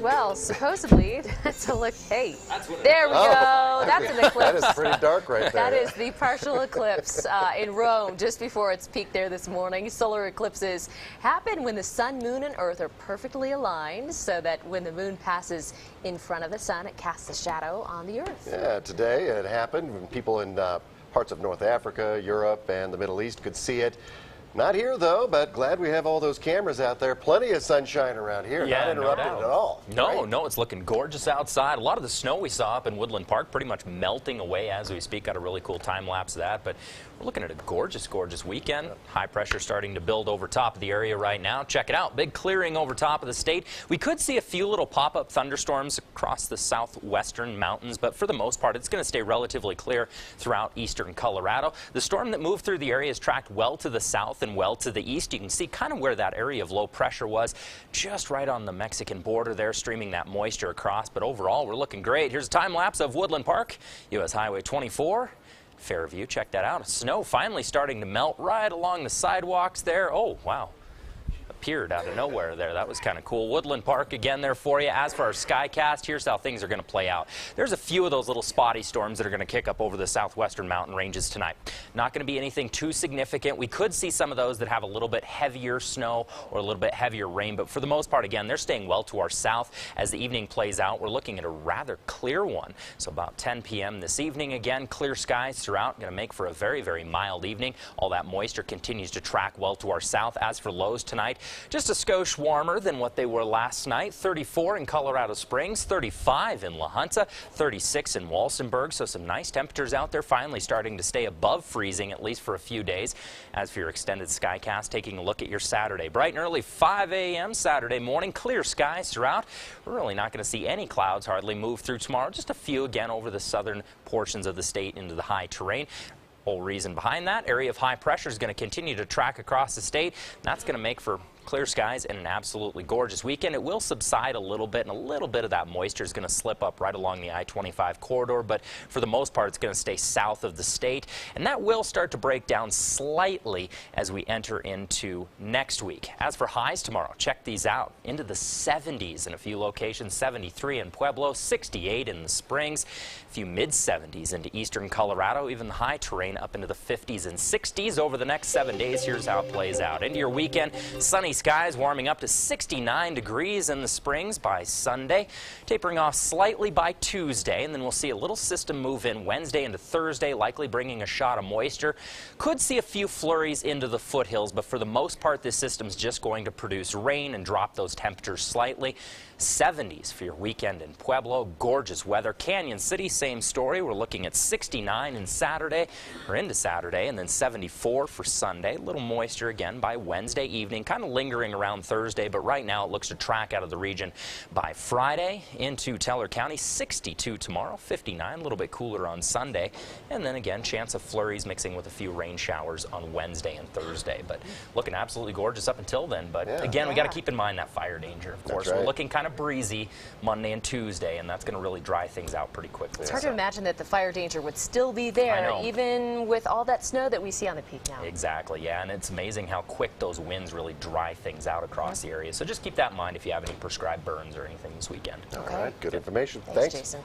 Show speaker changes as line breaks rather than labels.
Well, supposedly, that's a look. Hey, there we go. That's an eclipse.
That is pretty dark right there.
That is the partial eclipse in Rome just before its peak there this morning. Solar eclipses happen when the sun, moon, and earth are perfectly aligned so that when the moon passes in front of the sun, it casts a shadow on the earth.
Yeah, today it happened when people in parts of North Africa, Europe, and the Middle East could see it. Not here, though, but glad we have all those cameras out there. Plenty of sunshine around here.
Yeah,
not interrupted
no
at all.
No, it's looking gorgeous outside. A lot of the snow we saw up in Woodland Park pretty much melting away as we speak. Got a really cool time lapse of that, but we're looking at a gorgeous, gorgeous weekend. High pressure starting to build over top of the area right now. Check it out. Big clearing over top of the state. We could see a few little pop-up thunderstorms across the southwestern mountains, but for the most part, it's going to stay relatively clear throughout eastern Colorado. The storm that moved through the area is tracked well to the south and well to the east. You can see kind of where that area of low pressure was, just right on the Mexican border there, streaming that moisture across. But overall, we're looking great. Here's a time lapse of Woodland Park, US Highway 24. Fairview, check that out. Snow finally starting to melt right along the sidewalks there. Oh, wow. Appeared out of nowhere there. That was kind of cool. Woodland Park again there for you. As for our Skycast, here's how things are going to play out. There's a few of those little spotty storms that are going to kick up over the southwestern mountain ranges tonight. Not going to be anything too significant. We could see some of those that have a little bit heavier snow or a little bit heavier rain, but for the most part, again, they're staying well to our south. As the evening plays out, we're looking at a rather clear one. So about 10 p.m. this evening, again, clear skies throughout. Going to make for a very, very mild evening. All that moisture continues to track well to our south. As for lows tonight, just a skosh warmer than what they were last night. 34 in Colorado Springs, 35 in La Junta, 36 in Walsenburg. So some nice temperatures out there, finally starting to stay above freezing, at least for a few days. As for your extended Skycast, taking a look at your Saturday. Bright and early 5 a.m. Saturday morning, clear skies throughout. We're really not going to see any clouds hardly move through tomorrow. Just a few again over the southern portions of the state into the high terrain. Whole reason behind that, area of high pressure is going to continue to track across the state. That's going to make for clear skies and an absolutely gorgeous weekend. It will subside a little bit, and a little bit of that moisture is going to slip up right along the I-25 corridor, but for the most part, it's going to stay south of the state, and that will start to break down slightly as we enter into next week. As for highs tomorrow, check these out. Into the 70s in a few locations, 73 in Pueblo, 68 in the Springs, a few mid-70s into eastern Colorado, even the high terrain up into the 50s and 60s over the next 7 days. Here's how it plays out. Into your weekend, sunny skies warming up to 69 degrees in the Springs by Sunday, tapering off slightly by Tuesday, and then we'll see a little system move in Wednesday into Thursday, likely bringing a shot of moisture. Could see a few flurries into the foothills, but for the most part, this system's just going to produce rain and drop those temperatures slightly. 70s for your weekend in Pueblo. Gorgeous weather. Canyon City, same story. We're looking at 69 in Saturday, or into Saturday, and then 74 for Sunday. A little moisture again by Wednesday evening, kind of lingering around Thursday, but right now it looks to track out of the region by Friday. Into Teller County, 62 tomorrow, 59, a little bit cooler on Sunday, and then again, chance of flurries mixing with a few rain showers on Wednesday and Thursday, but looking absolutely gorgeous up until then. But again, we got to keep in mind that fire danger, of course. We're looking kind of breezy Monday and Tuesday, and that's going to really dry things out pretty quickly.
It's hard to imagine that the fire danger would still be there, even with all that snow that we see on the peak now.
Exactly, yeah, and it's amazing how quick those winds really dry things out across the area. So just keep that in mind if you have any prescribed burns or anything this weekend.
All right, good information.
Thanks, Jason.